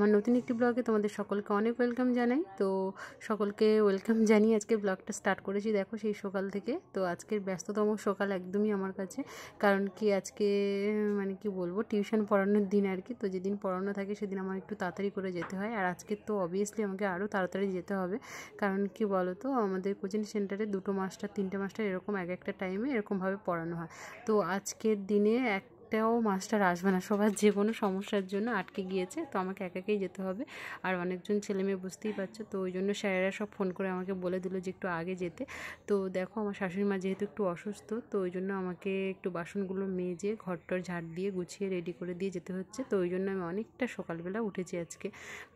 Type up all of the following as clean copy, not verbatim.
আমার নতুন একটি ব্লগে তোমাদের সকলকে অনেক ওয়েলকাম জানাই। তো সকলকে ওয়েলকাম জানিয়ে আজকে ব্লগটা স্টার্ট করেছি। দেখো সেই সকাল থেকে। তো আজকের ব্যস্ততম সকাল একদমই আমার কাছে, কারণ কি আজকে মানে কি বলবো, টিউশন পড়ানোর দিন আর কি। তো যেদিন পড়ানো থাকে সেদিন আমার একটু তাড়াতাড়ি করে যেতে হয়, আর আজকে তো অবভিয়াসলি আমাকে আরও তাড়াতাড়ি যেতে হবে। কারণ কি বলো তো, আমাদের কোচিং সেন্টারে 2টো মাস্টার 3টে মাস্টার এরকম এক একটা টাইমে এরকমভাবে পড়ানো হয়। তো আজকের দিনে একটাও মাস্টার আসবে না, সবার যে কোনো সমস্যার জন্য আটকে গিয়েছে। তো আমাকে একাকেই যেতে হবে, আর অনেকজন ছেলেমেয়ে বুঝতেই পারছো। তো ওই জন্য স্যারেরা সব ফোন করে আমাকে বলে দিল যে একটু আগে যেতে। তো দেখো আমার শাশুড়ি মা যেহেতু একটু অসুস্থ, তো ওই জন্য আমাকে একটু বাসনগুলো মেজে ঘরটর ঝাড় দিয়ে গুছিয়ে রেডি করে দিয়ে যেতে হচ্ছে। তো ওই জন্য আমি অনেকটা সকালবেলা উঠেছি আজকে।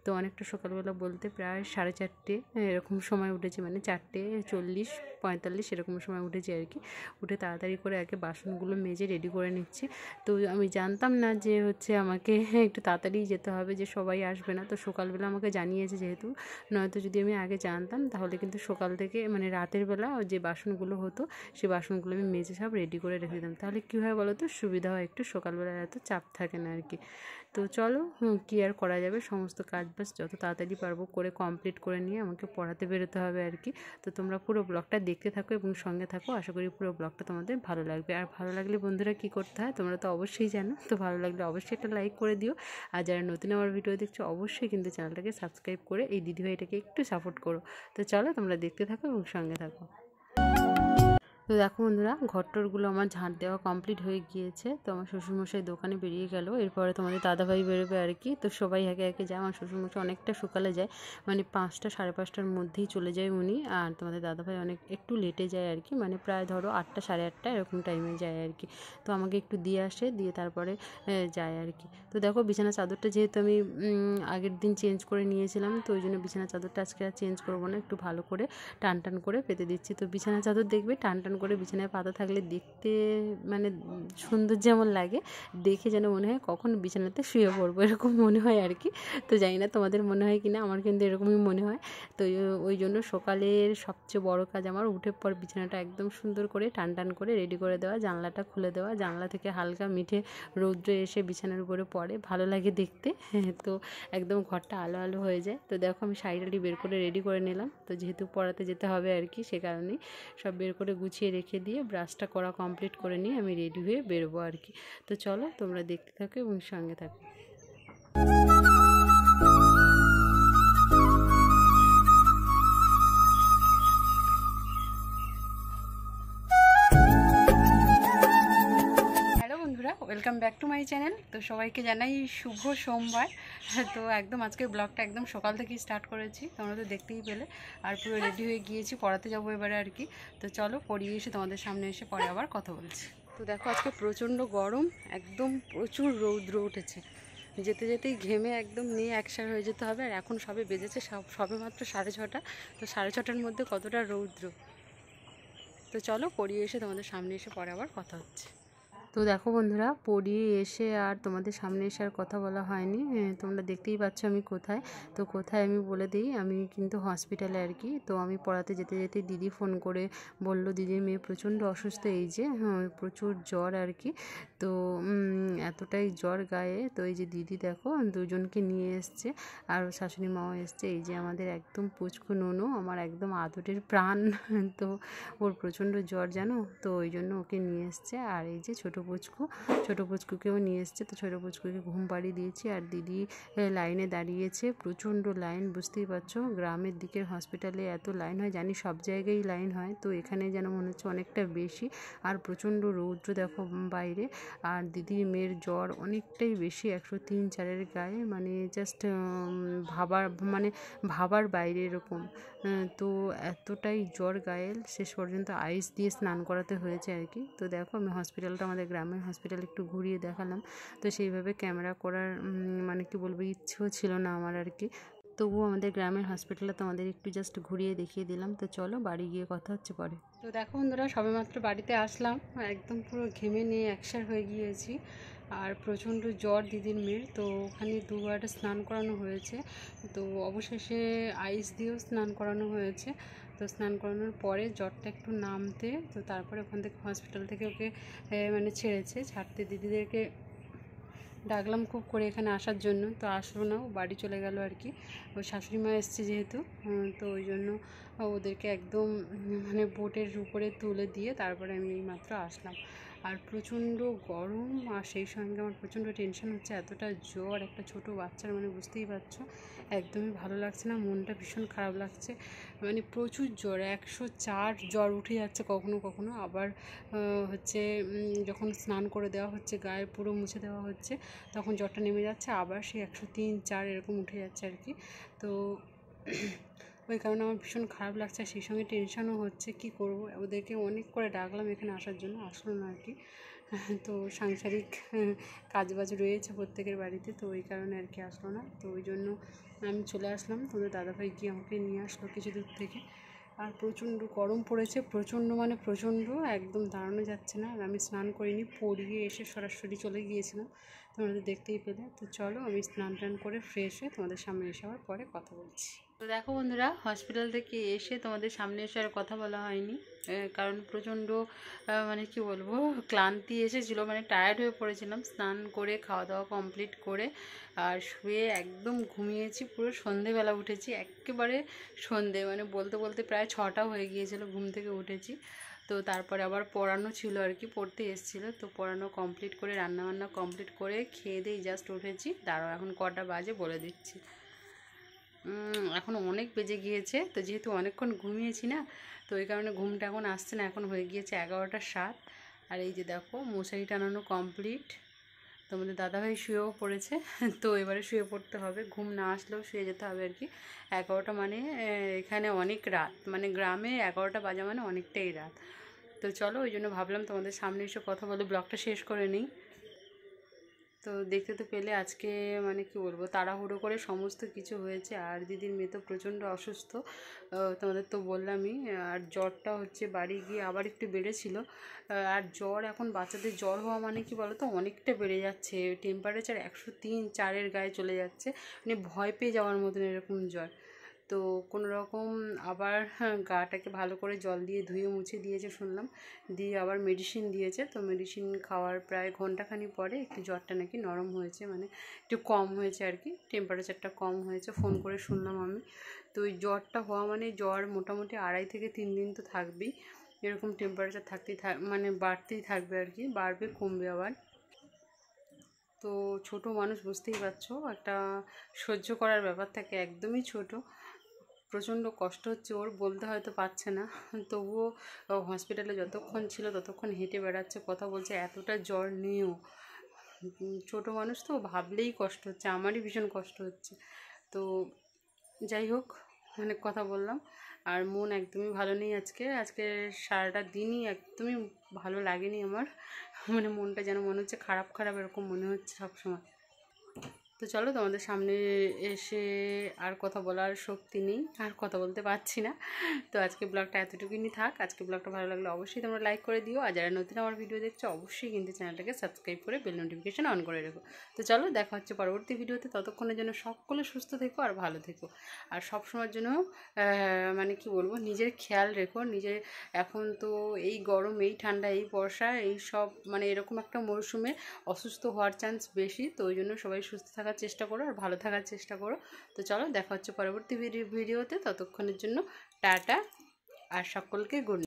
তো অনেকটা সকালবেলা বলতে প্রায় 4:30 এরকম সময় উঠেছি, মানে 4:40 45 এরকম সময় উঠেছি আর কি। উঠে তাড়াতাড়ি করে আগে বাসনগুলো মেজে রেডি করে নিচ্ছি। তো আমি জানতাম না যে হচ্ছে আমাকে একটু তাড়াতাড়ি যেতে হবে, যে সবাই আসবে না। তো সকালবেলা আমাকে জানিয়েছে যেহেতু, নয়তো যদি আমি আগে জানতাম তাহলে কিন্তু সকাল থেকে মানে রাতের বেলা যে বাসনগুলো হতো সেই বাসনগুলো আমি মেজে সব রেডি করে রেখে দিতাম। তাহলে কী হয় বলো তো, সুবিধা হয় একটু, সকালবেলা এত চাপ থাকে না আর কি। তো চলো কী আর করা যাবে, সমস্ত কাজ বাস যত তাড়াতাড়ি পারবো করে কমপ্লিট করে নিয়ে আমাকে পড়াতে বেরোতে হবে আর কি। তো তোমরা পুরো ব্লগটা দেখতে থাকো এবং সঙ্গে থাকো, আশা করি পুরো ব্লগটা তোমাদের ভালো লাগবে। আর ভালো লাগলে বন্ধুরা কী করতে হয় তোমরা তো অবশ্যই জানো, তো ভালো লাগলে অবশ্যই একটা লাইক করে দিও। আর যারা নতুন আমার ভিডিও দেখছো অবশ্যই কিন্তু চ্যানেলটাকে সাবস্ক্রাইব করে এই দিদিভাইটাকে একটু সাপোর্ট করো। তো চলো তোমরা দেখতে থাকো এবং সঙ্গে থাকো। তো দেখো বন্ধুরা, ঘরটরগুলো আমার ঝাঁট দেওয়া কমপ্লিট হয়ে গিয়েছে। তো আমার শ্বশুরমশাই দোকানে বেরিয়ে গেল, এরপরে তোমাদের দাদাভাই বেরোবে আর কি। তো সবাই একে একে যায়। আমার শ্বশুরমশাই অনেকটা সকালে যায়, মানে 5টা 5:30টার মধ্যেই চলে যায় উনি। আর তোমাদের দাদাভাই একটু লেটে যায় আর কি, মানে প্রায় ধরো 8টা 8:30 এরকম টাইমে যায় আর কি। তো আমাকে একটু দিয়ে আসে, দিয়ে তারপরে যায় আর কি। তো দেখো বিছানা চাদরটা যেহেতু আমি আগের দিন চেঞ্জ করে নিয়েছিলাম, তো ওই জন্য বিছানা চাদরটা আজকে আর চেঞ্জ করবো না, একটু ভালো করে টান টান করে পেতে দিচ্ছি। তো বিছানা চাদর দেখবে টান টান করে বিছানায় পাতা থাকলে দেখতে মানে সুন্দর যেমন লাগে, দেখে যেন মনে হয় কখন বিছানাতে শুয়ে পড়বো, এরকম মনে হয় আর কি। তো জানি না তোমাদের মনে হয় কি না, আমার কিন্তু এরকমই মনে হয়। তো ওই জন্য সকালের সবচেয়ে বড় কাজ আমার উঠে পর বিছানাটা একদম সুন্দর করে টান টান করে রেডি করে দেওয়া, জানলাটা খুলে দেওয়া, জানলা থেকে হালকা মিঠে রৌদ্র এসে বিছানার উপরে পড়ে, ভালো লাগে দেখতে। তো একদম ঘরটা আলো আলো হয়ে যায়। তো দেখো আমি শাড়ি বের করে রেডি করে নিলাম, তো যেহেতু পড়াতে যেতে হবে আর কি, সে কারণেই সব বের করে গুছিয়ে রেখে দিয়ে ব্রাশটা করা কমপ্লিট করে নিয়ে আমি রেডি হয়ে বেরোবো আর কি। তো চলো তোমরা দেখতে থাকো এবং সঙ্গে থাকো। Welcome back to my channel. তো সবাইকে জানাই শুভ সোমবার। তো একদম আজকের ব্লগটা একদম সকাল থেকেই স্টার্ট করেছি, তোমরা তো দেখতেই পেলে। আর পুরো রেডি হয়ে গিয়েছি, পড়াতে যাবো এবারে আর কি। তো চলো পড়িয়ে এসে তোমাদের সামনে এসে পরে আবার কথা বলছি। তো দেখো আজকে প্রচণ্ড গরম, একদম প্রচুর রৌদ্র উঠেছে, যেতে যেতেই ঘেমে একদম নিয়ে একসার হয়ে যেতে হবে। আর এখন সবে বেজেছে সবে মাত্র 6:30। তো 6:30টার মধ্যে কতটা রৌদ্র। তো চলো পড়িয়ে এসে তোমাদের সামনে এসে পরে আবার কথা হচ্ছে। তো দেখো বন্ধুরা, পড়িয়ে এসে আর তোমাদের সামনে এসে আর কথা বলা হয়নি। তোমরা দেখতেই পাচ্ছ আমি কোথায়। তো কোথায় আমি বলে দিই, আমি কিন্তু হসপিটালে আর কি। তো আমি পড়াতে যেতে যেতে দিদি ফোন করে বলল দিদির মেয়ে প্রচণ্ড অসুস্থ, এই যে প্রচুর জ্বর আর কি। তো এতটাই জ্বর গায়ে। তো এই যে দিদি দেখো দুজনকে নিয়ে এসছে, আর শাশুড়ি মাও এসছে। এই যে আমাদের একদম পুচকু নুনু, আমার একদম আদরের প্রাণ। তো ওর প্রচণ্ড জ্বর জানো, তো ওই জন্য ওকে নিয়ে এসছে। আর এই যে ছোটো পুচকুকেও নিয়ে এসছে। তো ছোটো পুচকুকে ঘুম পাড়িয়ে দিয়েছি, আর দিদি লাইনে দাঁড়িয়েছে, প্রচণ্ড লাইন, বুঝতেই পারছো। গ্রামের দিকের হসপিটালে এত লাইন হয় জানি, সব জায়গায় লাইন হয়, তো এখানে যেন মনে হচ্ছে অনেকটা বেশি। আর প্রচণ্ড রৌদ্র দেখো বাইরে। আর দিদির মেয়ের জ্বর অনেকটাই বেশি, 103-4 গায়ে, মানে জাস্ট ভাবার বাইরে এরকম। তো এতটাই জ্বর গায়ে, শেষ পর্যন্ত আইস দিয়ে স্নান করাতে হয়েছে আর কি। তো দেখো আমি হসপিটালটা, আমাদের গ্রামের হসপিটাল একটু ঘুরিয়ে দেখালাম। তো সেইভাবে ক্যামেরা করার মানে কি বলবো, ইচ্ছেও ছিল না আমার আর কি। তবুও আমাদের গ্রামের হসপিটালটা তোমাদের একটু জাস্ট ঘুরিয়ে দেখিয়ে দিলাম। তো চলো বাড়ি গিয়ে কথা হচ্ছে পরে। তো দেখো বন্ধুরা, সবেমাত্র বাড়িতে আসলাম, একদম পুরো ঘেমে নিয়ে একসার হয়ে গিয়েছি। আর প্রচণ্ড জ্বর দিদির মেয়ের, তো ওখানে 2বার স্নান করানো হয়েছে। তো অবশেষে আইস দিয়েও স্নান করানো হয়েছে। তো স্নান করানোর পরে জ্বরটা একটু নামতে, তো তারপরে ওখান থেকে হসপিটাল থেকে ওকে মানে ছাড়তে দিদিদেরকে ডাকলাম খুব করে এখানে আসার জন্য, তো আসলো না, ও বাড়ি চলে গেল আর কি। ওই শাশুড়ি মা এসছে যেহেতু, তো ওই জন্য ওদেরকে একদম মানে বোটের উপরে তুলে দিয়ে তারপরে আমি মাত্র আসলাম। আর প্রচণ্ড গরম, আর সেই সঙ্গে আমার প্রচণ্ড টেনশন হচ্ছে, এতটা জ্বর একটা ছোট বাচ্চার, মানে বুঝতেই পারছো একদমই ভালো লাগছে না, মনটা ভীষণ খারাপ লাগছে। মানে প্রচুর জ্বর, 104 জ্বর উঠে যাচ্ছে কখনো কখনো, আবার হচ্ছে যখন স্নান করে দেওয়া হচ্ছে, গায়ে পুরো মুছে দেওয়া হচ্ছে, তখন জ্বরটা নেমে যাচ্ছে, আবার সেই 103-104 এরকম উঠে যাচ্ছে আর কি। তো ওই কারণে আমার ভীষণ খারাপ লাগছে, আর সেই সঙ্গে টেনশনও হচ্ছে, কি করব। ওদেরকে অনেক করে ডাকলাম এখানে আসার জন্য, আসলো না আর কি। তো সাংসারিক কাজবাজ রয়েছে প্রত্যেকের বাড়িতে, তো ওই কারণে আর কি আসলো না। তো ওই জন্য আমি চলে আসলাম, তোমাদের দাদাভাই গিয়ে আমাকে নিয়ে আসলো কিছু দূর থেকে। আর প্রচণ্ড গরম পড়েছে, প্রচণ্ড মানে প্রচণ্ড, একদম দাঁড়ানো যাচ্ছে না। আর আমি স্নান করিনি, পড়িয়ে এসে সরাসরি চলে গিয়েছিলাম, তোমাদের দেখতেই পেলে। তো চলো আমি স্নান টান করে ফ্রেশ হয়ে তোমাদের সামনে এসে আবার পরে কথা বলছি। তো দেখো বন্ধুরা, হসপিটাল থেকে এসে তোমাদের সামনে এসে আর কথা বলা হয়নি, কারণ প্রচণ্ড মানে কি বলবো, ক্লান্তি এসেছিলো, মানে টায়ার্ড হয়ে পড়েছিলাম। স্নান করে খাওয়া দাওয়া কমপ্লিট করে আর শুয়ে একদম ঘুমিয়েছি, পুরো সন্ধেবেলা উঠেছি, একেবারে সন্ধে, মানে বলতে বলতে প্রায় 6টা হয়ে গিয়েছিলো, ঘুম থেকে উঠেছি। তো তারপরে আবার পড়ানো ছিল আর কি, পড়তে এসেছিলো, তো পড়ানো কমপ্লিট করে রান্নাবান্না কমপ্লিট করে খেয়ে দিয়ে জাস্ট উঠেছি। দাঁড়াও এখন কটা বাজে বলে দিচ্ছি, এখন অনেক বেজে গিয়েছে। তো যেহেতু অনেকক্ষণ ঘুমিয়েছি না, তো ওই কারণে ঘুমটা এখন আসছে না, এখন হয়ে গিয়েছে 11টা 7। আর এই যে দেখো মশারি টানানো কমপ্লিট, তোমাদের দাদাভাই শুয়েও পড়েছে। তো এবারে শুয়ে পড়তে হবে, ঘুম না আসলেও শুয়ে যেতে হবে আর কি। 11টা মানে এখানে অনেক রাত, মানে গ্রামে 11টা বাজা মানে অনেকটাই রাত। তো চলো ওই জন্য ভাবলাম তোমাদের সামনে এসে কথা বলে ব্লগটা শেষ করে নিই। তো দেখতে তো পেলে আজকে মানে কি বলবো, তাড়াহুড়ো করে সমস্ত কিছু হয়েছে। আর দিদির মেয়ে তো প্রচণ্ড অসুস্থ, তোমাদের তো বললামই। আর জ্বরটা হচ্ছে বাড়ি গিয়ে আবার একটু বেড়েছিল। আর জ্বর, এখন বাচ্চাদের জ্বর হওয়া মানে কি বলো তো, অনেকটা বেড়ে যাচ্ছে, টেম্পারেচার 103-104-এর গায়ে চলে যাচ্ছে, মানে ভয় পেয়ে যাওয়ার মতন এরকম জ্বর। তো কোনো রকম আবার গাটাকে ভালো করে জল দিয়ে ধুয়ে মুছে দিয়েছে শুনলাম, দিয়ে আবার মেডিসিন দিয়েছে। তো মেডিসিন খাওয়ার প্রায় ঘন্টাখানি পরে একটু জ্বরটা নাকি নরম হয়েছে, মানে একটু কম হয়েছে আর কি, টেম্পারেচারটা কম হয়েছে, ফোন করে শুনলাম আমি। তো ওই জ্বরটা হওয়া মানে জ্বর মোটামুটি 2.5 থেকে 3 দিন তো থাকবেই, এরকম টেম্পারেচার থাকতেই মানে বাড়তেই থাকবে আর কি, বাড়বে কমবে আবার। তো ছোট মানুষ, বুঝতেই পারছো, একটা সহ্য করার ব্যাপার থাকে, একদমই ছোট, প্রচণ্ড কষ্ট হচ্ছে ওর, বলতে হয়তো পারছে না, তবুও হসপিটালে যতক্ষণ ছিল ততক্ষণ হেঁটে বেড়াচ্ছে, কথা বলছে, এতটা জ্বর নিয়েও। ছোট মানুষ তো, ভাবলেই কষ্ট হচ্ছে, আমারই ভীষণ কষ্ট হচ্ছে। তো যাই হোক, অনেক কথা বললাম। আর মন একদমই ভালো নেই আজকে, সারাটা দিনই একদমই ভালো লাগেনি আমার, মানে মনটা যেন মনে হচ্ছে খারাপ খারাপ এরকম মনে হচ্ছে সবসময়। তো চলো তোমাদের সামনে এসে আর কথা বলার শক্তি নেই, আর কথা বলতে পারছি না। তো আজকে ব্লগটা এতটুকুনি থাক। আজকে ব্লগটা ভালো লাগলে অবশ্যই তোমরা লাইক করে দিও, আর যারা নতুন আমার ভিডিও দেখছো অবশ্যই কিন্তু চ্যানেলটাকে সাবস্ক্রাইব করে বেল নোটিফিকেশান অন করে রেখো। তো চলো দেখা হচ্ছে পরবর্তী ভিডিওতে, ততক্ষণের জন্য সকলে সুস্থ থেকো আর ভালো থেকো। আর সবসময়ের জন্য মানে কি বলবো, নিজের খেয়াল রেখো, নিজের। এখন তো এই গরম, এই ঠান্ডা, এই বর্ষা, এই সব মানে এরকম একটা মরশুমে অসুস্থ হওয়ার চান্স বেশি। তো ওই জন্য সবাই সুস্থ থাকার চেষ্টা করো আর ভালো থাকার চেষ্টা করো। তো চলো দেখা হচ্ছে পরবর্তী ভিডিওতে, ততক্ষণের জন্য টাটা, আর সকলকে গুড নাইট।